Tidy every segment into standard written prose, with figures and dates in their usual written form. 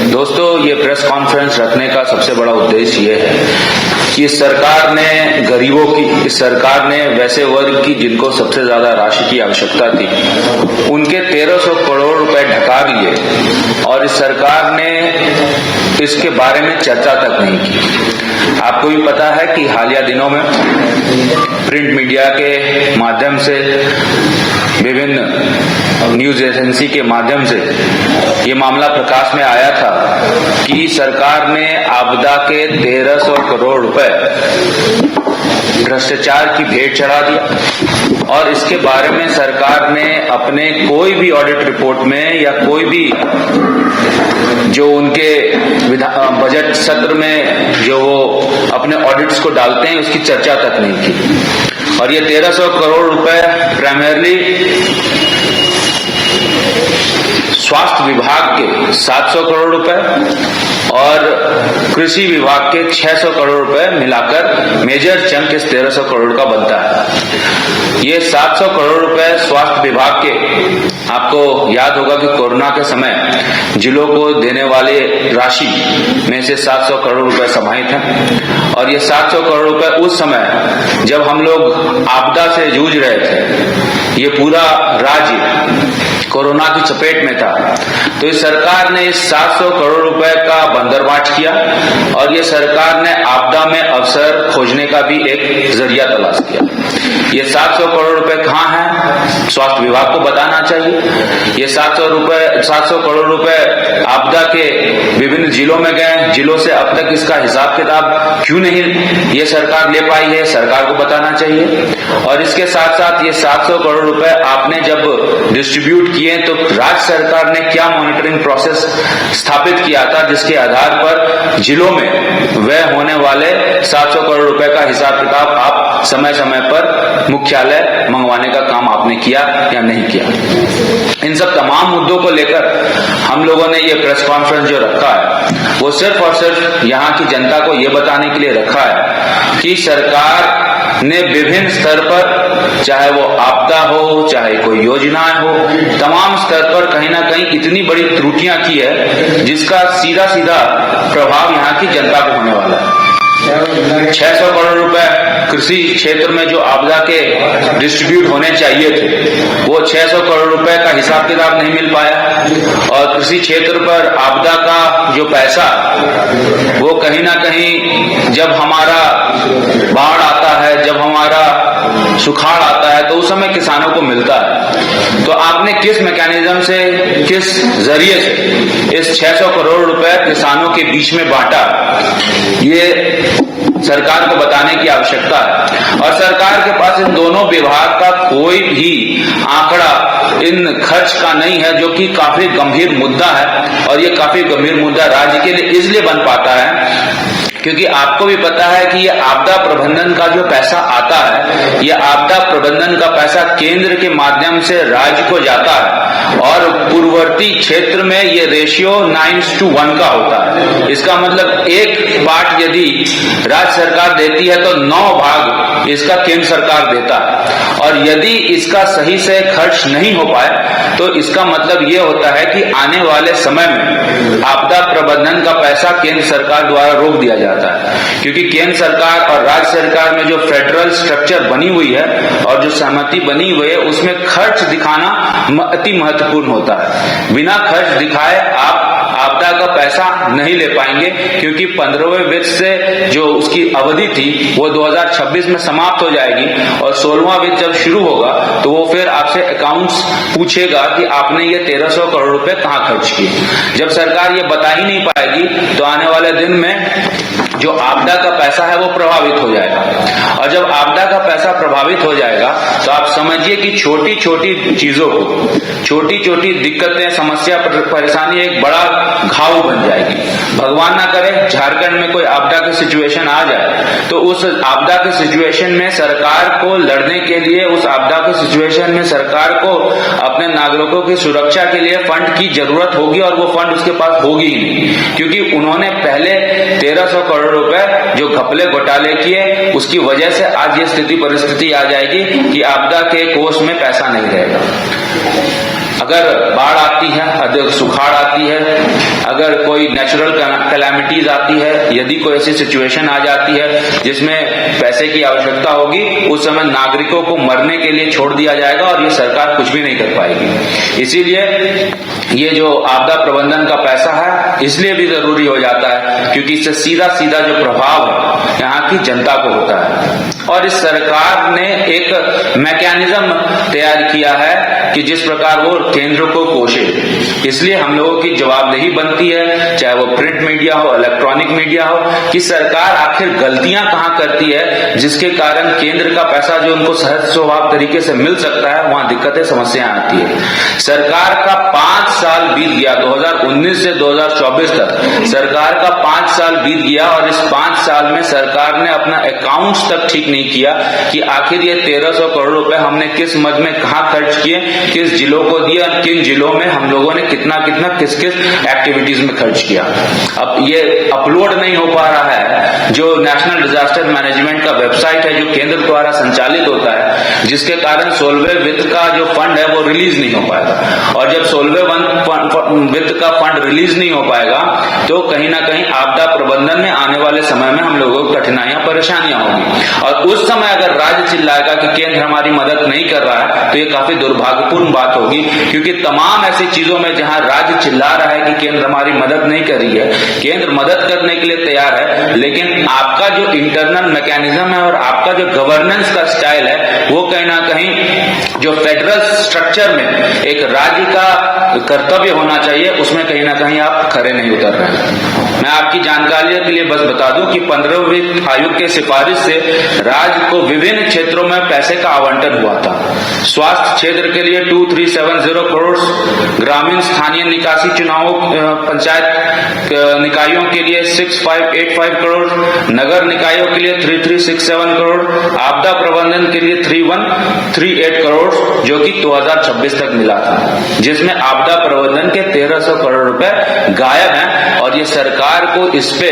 दोस्तों, ये press conference रखने का सबसे बड़ा उद्देश्य ये है कि सरकार ने गरीबों की, सरकार ने वैसे वर्ग की जिनको सबसे ज्यादा राशि की आवश्यकता थी, उनके 1300 करोड़ रुपए ढका लिए और इस सरकार ने इसके बारे में चर्चा तक नहीं की। आपको भी पता है कि हालिया दिनों में प्रिंट मीडिया के माध्यम से, विभिन्न न्यूज एजेंसी के माध्यम से ये मामला प्रकाश में आया था कि सरकार ने आपदा के 1300 करोड़ रुपए भ्रष्टाचार की भेंट चढ़ा दिया और इसके बारे में सरकार ने अपने कोई भी ऑडिट रिपोर्ट में या कोई भी जो उनके बजट सत्र में जो वो अपने ऑडिट्स को डालते हैं उसकी चर्चा तक नहीं की। और ये 1300 करोड़ रुपए प्राइमरली स्वास्थ्य विभाग के 700 करोड़ रुपए और कृषि विभाग के 600 करोड़ रुपए मिलाकर मेजर चंक इस 1300 करोड़ का बनता है। ये 700 करोड़ रुपए स्वास्थ्य विभाग के, आपको याद होगा कि कोरोना के समय जिलों को देने वाले राशि में से 700 करोड़ रुपए समाहित हैं और ये 700 करोड़ रुपए उस समय जब हम लोग आपदा से जूझ रहे थे, ये पूरा राज्य कोरोना की चपेट में था, तो इस सरकार ने इस 700 करोड़ रुपए का बंदरबांट किया और ये सरकार ने आपदा में अवसर खोजने का भी एक जरिया तलाश किया। ये 700 करोड़ रुपए कहाँ हैं, स्वास्थ्य विभाग को बताना चाहिए। ये 700 करोड़ रुपए आपदा के विभिन्न जिलों में गए, जिलों से अब तक इसका हिसाब किताब क्यों नहीं ये सरकार ले पाई है, सरकार को बताना चाहिए। और इसके साथ साथ ये 700 करोड़ रुपए आपने जब डिस्ट्रीब्यूट किए तो राज्य सरकार ने क्या मॉनिटरिंग प्रोसेस स्थापित किया था जिसके आधार पर जिलों में व्यय होने वाले 700 करोड़ रुपए का हिसाब किताब आप समय समय पर मुख्यालय मंगवाने का काम आपने किया या नहीं किया। इन सब तमाम मुद्दों को लेकर हम लोगों ने ये प्रेस कॉन्फ्रेंस जो रखा है वो सिर्फ और सिर्फ यहाँ की जनता को ये बताने के लिए रखा है कि सरकार ने विभिन्न स्तर पर, चाहे वो आपदा हो, चाहे कोई योजनाएं हो, तमाम स्तर पर कहीं ना कहीं इतनी बड़ी त्रुटियां की है जिसका सीधा सीधा प्रभाव यहाँ की जनता को होने वाला है। 600 करोड़ रुपए कृषि क्षेत्र में जो आपदा के डिस्ट्रीब्यूट होने चाहिए थे वो 600 करोड़ रुपए का हिसाब किताब नहीं मिल पाया और कृषि क्षेत्र पर आपदा का जो पैसा वो कहीं ना कहीं जब हमारा बाढ़ आता है, जब हमारा सुखाड़ आता है तो उस समय किसानों को मिलता है। तो आपने किस मैकेनिज्म से, किस जरिए से इस 600 करोड़ रुपए किसानों के बीच में बांटा, ये सरकार को बताने की आवश्यकता है। और सरकार के पास इन दोनों विभाग का कोई भी आंकड़ा इन खर्च का नहीं है, जो कि काफी गंभीर मुद्दा है। और ये काफी गंभीर मुद्दा राज्य के लिए इसलिए बन पाता है क्योंकि आपको भी पता है कि ये आपदा प्रबंधन का जो पैसा आता है, ये आपदा प्रबंधन का पैसा केंद्र के माध्यम से राज्य को जाता है और पूर्ववर्ती क्षेत्र में ये रेशियो 9:1 का होता है। इसका मतलब एक पार्ट यदि राज्य सरकार देती है तो 9 भाग इसका केंद्र सरकार देता है। और यदि इसका सही से खर्च नहीं हो पाए तो इसका मतलब ये होता है कि आने वाले समय में आपदा प्रबंधन का पैसा केंद्र सरकार द्वारा रोक दिया जाता है, क्योंकि केंद्र सरकार और राज्य सरकार में जो फेडरल स्ट्रक्चर बनी हुई है और जो सहमति बनी हुई है उसमें खर्च दिखाना अति महत्वपूर्ण होता है। बिना खर्च दिखाए आप आपदा का पैसा नहीं ले पाएंगे, क्योंकि 15वें वित्त से जो उसकी अवधि थी वो 2026 में समाप्त हो जाएगी और 16वां वित्त जब शुरू होगा तो वो फिर आपसे अकाउंट्स पूछेगा कि आपने ये 1300 करोड़ रुपए कहाँ खर्च किए। जब सरकार ये बता ही नहीं पाएगी तो आने वाले दिन में जो आपदा का पैसा है वो प्रभावित हो जाएगा। और जब आपदा का पैसा प्रभावित हो जाएगा तो आप समझिए कि छोटी छोटी चीजों को, छोटी छोटी दिक्कतें, समस्या, परेशानी एक बड़ा घाव बन जाएगी। भगवान ना करे झारखंड में कोई आपदा की सिचुएशन आ जाए तो उस आपदा की सिचुएशन में सरकार को लड़ने के लिए, उस आपदा की सिचुएशन में सरकार को अपने नागरिकों की सुरक्षा के लिए फंड की जरूरत होगी और वो फंड उसके पास होगी ही नहीं, क्योंकि उन्होंने पहले 1300 करोड़ रुपए जो घपले घोटाले किए उसकी वजह से आज ये स्थिति परिस्थिति आ जाएगी कि आपदा के कोष में पैसा नहीं रहेगा। अगर बाढ़ आती है, अगर सुखाड़ आती है, अगर कोई नेचुरल कैलामिटीज आती है, यदि कोई ऐसी सिचुएशन आ जाती है जिसमें पैसे की आवश्यकता होगी, उस समय नागरिकों को मरने के लिए छोड़ दिया जाएगा और ये सरकार कुछ भी नहीं कर पाएगी। इसीलिए ये जो आपदा प्रबंधन का पैसा है इसलिए भी जरूरी हो जाता है क्योंकि इससे सीधा सीधा जो प्रभाव है यहाँ की जनता को होता है। और इस सरकार ने एक मैकेनिज्म तैयार किया है कि जिस प्रकार वो केंद्र को कोसे, इसलिए हम लोगों की जवाबदेही बनती है, चाहे वो प्रिंट मीडिया हो, इलेक्ट्रॉनिक मीडिया हो, कि सरकार आखिर गलतियां कहां करती है जिसके कारण केंद्र का पैसा जो उनको सहज स्वभाव तरीके से मिल सकता है वहां दिक्कतें समस्याएं आती है। सरकार का 5 साल बीत गया, 2019 से 2024 तक सरकार का 5 साल बीत गया और इस 5 साल में सरकार ने अपना अकाउंट्स तक ठीक नहीं किया कि आखिर ये 1300 करोड़ रुपए हमने किस मद में कहां खर्च किए, किस जिलों को दिया, किन जिलों में हम लोगों ने कितना कितना किस किस एक्टिविटीज में खर्च किया। अब ये अपलोड नहीं हो पा रहा है जो नेशनल डिजास्टर मैनेजमेंट का वेबसाइट है जो केंद्र द्वारा संचालित होता है, जिसके कारण सोलवे वित्त का जो फंड है वो रिलीज नहीं हो पाएगा। और जब सोलवे वित्त का फंड रिलीज नहीं हो पाएगा तो कहीं ना कहीं आपदा प्रबंधन में आने वाले समय में हम लोगों को कठिनाइयां परेशानियां होगी। और उस समय अगर राज्य चिल्लाएगा कि केंद्र हमारी मदद नहीं कर रहा है तो ये काफी दुर्भाग्यपूर्ण बात होगी, क्योंकि तमाम ऐसी चीजों में जहां राज्य चिल्ला रहा है कि केंद्र हमारी मदद नहीं कर रही है, केंद्र मदद करने के लिए तैयार है, लेकिन आपका जो इंटरनल मैकेनिज्म है और आपका जो गवर्नेंस का स्टाइल है वो कहीं ना कहीं जो फेडरल स्ट्रक्चर में एक राज्य का कर्तव्य होना चाहिए उसमें कहीं ना कहीं आप खरे नहीं उतर रहे हैं। मैं आपकी जानकारी के लिए बस बता दूं कि 15वें वित्त आयोग के सिफारिश से राज्य को विभिन्न क्षेत्रों में पैसे का आवंटन हुआ था। स्वास्थ्य क्षेत्र के लिए 2370 करोड़, ग्रामीण स्थानीय निकासी चुनावों पंचायत निकायों के लिए 6585 करोड़, नगर निकायों के लिए 3367 करोड़, आपदा प्रबंधन के लिए 3138 करोड़ जो कि 2026 तक मिला था, जिसमें आपदा प्रबंधन के 1300 करोड़ रुपए गायब हैं। और ये सरकार को इस पे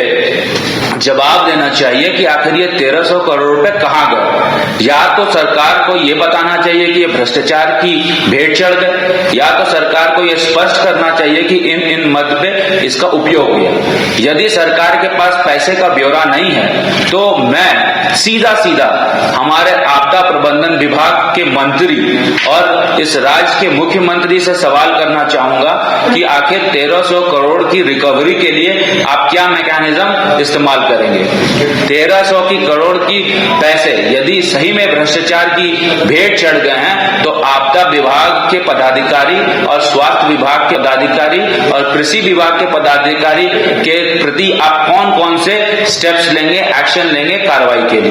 जवाब देना चाहिए कि आखिर ये 1300 करोड़ रुपए कहां गए। या तो सरकार को ये बताना चाहिए कि ये भ्रष्टाचार की भेंट चढ़ गए, या तो सरकार को ये स्पष्ट करना चाहिए कि इन मद पे इसका उपयोग हुआ। यदि सरकार के पास पैसे का ब्यौरा नहीं है तो मैं सीधा सीधा हमारे आपदा प्रबंधन विभाग के मंत्री और इस राज्य के मुख्यमंत्री से सवाल करना चाहूंगा कि आखिर 1300 करोड़ की रिकवरी के लिए आप क्या मैकेनिज्म इस्तेमाल करेंगे। 1300 की करोड़ की पैसे यदि सही में भ्रष्टाचार की भेंट चढ़ गए हैं तो आपदा विभाग के पदाधिकारी और स्वास्थ्य विभाग के पदाधिकारी और कृषि विभाग के पदाधिकारी के प्रति आप कौन कौन से स्टेप्स लेंगे, एक्शन लेंगे कार्रवाई के लिए।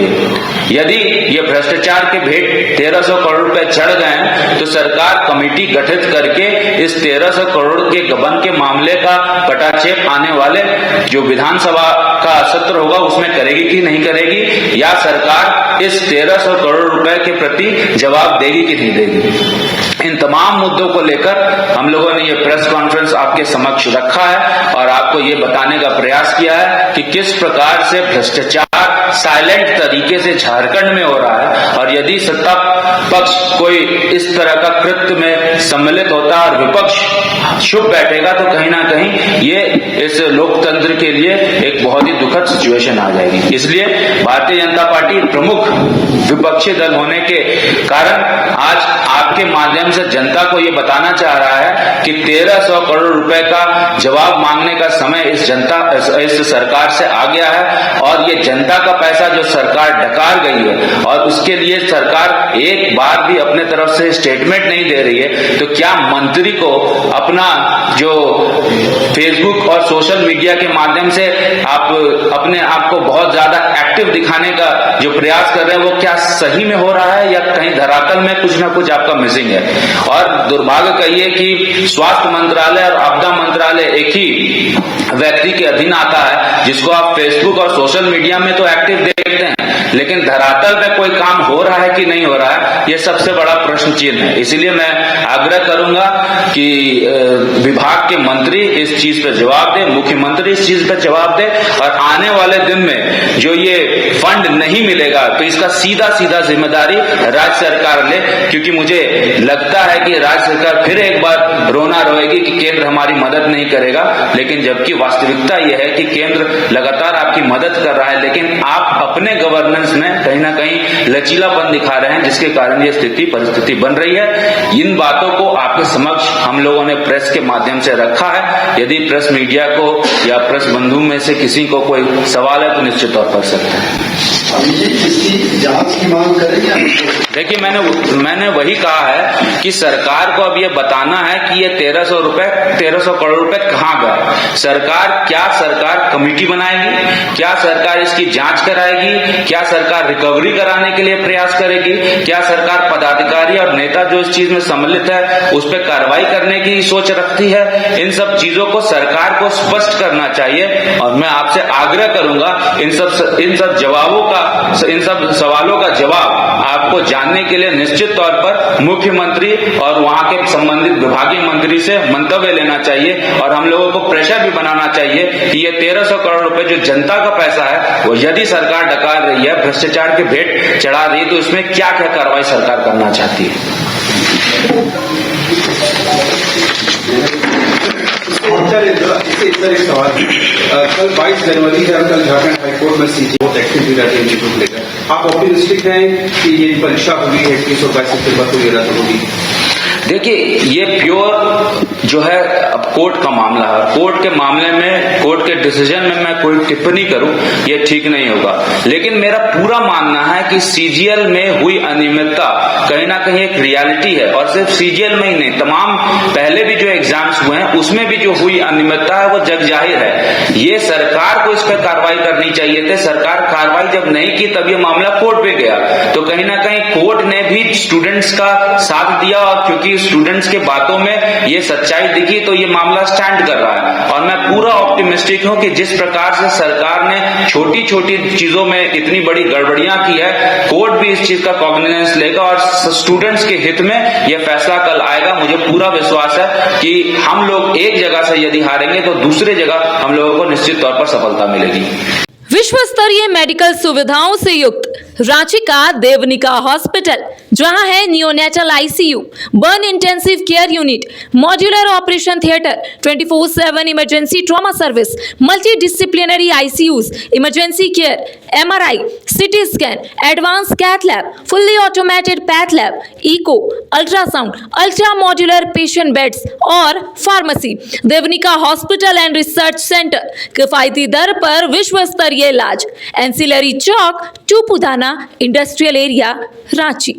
यदि ये भ्रष्टाचार के भेंट 1300 करोड़ रुपए चढ़ गए हैं तो सरकार कमेटी गठित करके इस 1300 करोड़ के गबन के मामले का पटाक्षेप आने वाले जो विधानसभा का सत्र होगा उसमें करेगी कि नहीं करेगी, या सरकार इस 1300 करोड़ रुपए के प्रति जवाब देगी कि नहीं देगी। इन तमाम मुद्दों को लेकर हम लोगों ने ये प्रेस कॉन्फ्रेंस आपके समक्ष रखा है और आपको ये बताने का प्रयास किया है कि किस प्रकार से भ्रष्टाचार साइलेंट तरीके से झारखंड में हो रहा है, और यदि सत्ता पक्ष कोई इस तरह का कृत्य में सम्मिलित होता है और विपक्ष चुप बैठेगा तो कहीं ना कहीं ये इस लोकतंत्र के लिए एक बहुत ही दुखद सिचुएशन आ जाएगी। इसलिए भारतीय जनता पार्टी प्रमुख विपक्षी दल होने के कारण आज आपके माध्यम से जनता को ये बताना चाह रहा है कि 1300 करोड़ रुपए का जवाब मांगने का समय इस सरकार से आ गया है, और ये जनता का पैसा जो सरकार डकार गई है और उसके लिए सरकार एक बार भी अपने तरफ से स्टेटमेंट नहीं दे रही है, तो क्या मंत्री को अपना जो फेसबुक और सोशल मीडिया के माध्यम से आप अपने आप को बहुत ज्यादा एक्टिव दिखाने का जो प्रयास कर रहे हैं वो क्या सही में हो रहा है या कहीं धरातल में कुछ ना कुछ आपका मिसिंग है। और दुर्भाग्य कहिए कि स्वास्थ्य मंत्रालय और आपदा मंत्रालय एक ही व्यक्ति के अधीन आता है, जिसको आप फेसबुक और सोशल मीडिया में तो एक्टिव देखते हैं लेकिन धरातल पे कोई काम हो रहा है कि नहीं हो रहा है, ये सबसे बड़ा प्रश्न चिन्ह है। इसीलिए मैं आग्रह करूंगा कि विभाग के मंत्री इस चीज पे जवाब दे, मुख्यमंत्री इस चीज पे जवाब दे, और आने वाले दिन में जो ये फंड नहीं मिलेगा तो इसका सीधा सीधा जिम्मेदारी राज्य सरकार ले, क्योंकि मुझे लगता है कि राज्य सरकार फिर एक बार रोना रोएगी कि केंद्र हमारी मदद नहीं करेगा, लेकिन जबकि वास्तविकता यह है कि केंद्र लगातार आपकी मदद कर रहा है, लेकिन आप अपने गवर्नेंस में कहीं ना कहीं लचीलापन दिखा रहे हैं, जिसके कारण ये परिस्थिति बन रही है। इन बातों को आपके समक्ष हम लोगों ने प्रेस के माध्यम से रखा है। यदि प्रेस मीडिया को या प्रेस बंधु में से किसी को कोई सवाल है तो निश्चित तौर पर सकते हैं। इसकी जांच की मांग करेंगे। देखिए, मैंने वही कहा है कि सरकार को अब ये बताना है कि ये 1300 करोड़ रुपए कहाँ गए। क्या सरकार कमेटी बनाएगी? क्या सरकार इसकी जांच कराएगी? क्या सरकार रिकवरी कराने के लिए प्रयास करेगी? क्या सरकार पदाधिकारी और नेता जो इस चीज में सम्मिलित है उस पर कार्रवाई करने की सोच रखती है? इन सब चीजों को सरकार को स्पष्ट करना चाहिए, और मैं आपसे आग्रह करूंगा इन सब सवालों का जवाब आपको जानने के लिए निश्चित तौर पर मुख्यमंत्री और वहां के संबंधित विभागीय मंत्री से मंतव्य लेना चाहिए, और हम लोगों को प्रेशर भी बनाना चाहिए कि ये 1300 करोड़ रुपए जो जनता का पैसा है वो यदि सरकार डकार रही है, भ्रष्टाचार के भेंट चढ़ा रही है, तो इसमें क्या क्या कार्रवाई सरकार करना चाहती है। एक सवाल, कल 22 जनवरी है, कल झारखंड हाईकोर्ट में सीजी बहुत एक्टिव लेकर आप ऑप्टिमिस्टिक हैं कि ये परीक्षा होगी 2122 सितंबर को ये रद्द होगी? देखिए, ये प्योर जो है अब कोर्ट का मामला है। कोर्ट के मामले में, कोर्ट के डिसीजन में मैं कोई टिप्पणी करूं ये ठीक नहीं होगा, लेकिन मेरा पूरा मानना है कि सीजीएल में हुई अनियमितता कहीं ना कहीं एक रियलिटी है, और सिर्फ सीजीएल में ही नहीं, तमाम पहले भी जो एग्जाम्स हुए हैं उसमें भी जो हुई अनियमितता है वो जग जाहिर है। ये सरकार को इस पर कार्रवाई करनी चाहिए थी। सरकार कार्रवाई जब नहीं की तब ये मामला कोर्ट पे गया, तो कहीं ना कहीं कोर्ट ने भी स्टूडेंट्स का साथ दिया, और क्योंकि स्टूडेंट्स के बातों में ये सच्चाई दिखी तो ये मामला स्टैंड कर रहा है। और मैं पूरा ऑप्टिमिस्टिक हूं कि जिस प्रकार से सरकार ने छोटी छोटी चीजों में इतनी बड़ी गड़बड़ियां की है, कोर्ट भी इस चीज का कॉग्निजेंस लेगा और स्टूडेंट्स के हित में यह फैसला कल आएगा। मुझे पूरा विश्वास है कि हम लोग एक जगह से यदि हारेंगे तो दूसरे जगह हम लोगों को निश्चित तौर पर सफलता मिलेगी। विश्व स्तरीय मेडिकल सुविधाओं से युक्त रांची का देवनिका हॉस्पिटल, जहां है neonatal ICU, burn intensive care unit, modular operation theatre, 24/7 emergency trauma service, multidisciplinary ICUs, emergency care, MRI, CT scan, advance cath lab, fully automated path lab, echo, ultrasound, ultra modular patient beds और pharmacy. Devnika hospital and research centre, किफायती दर पर विश्व स्तरीय इलाज, ancillary chowk, Tupudana industrial area, Ranchi.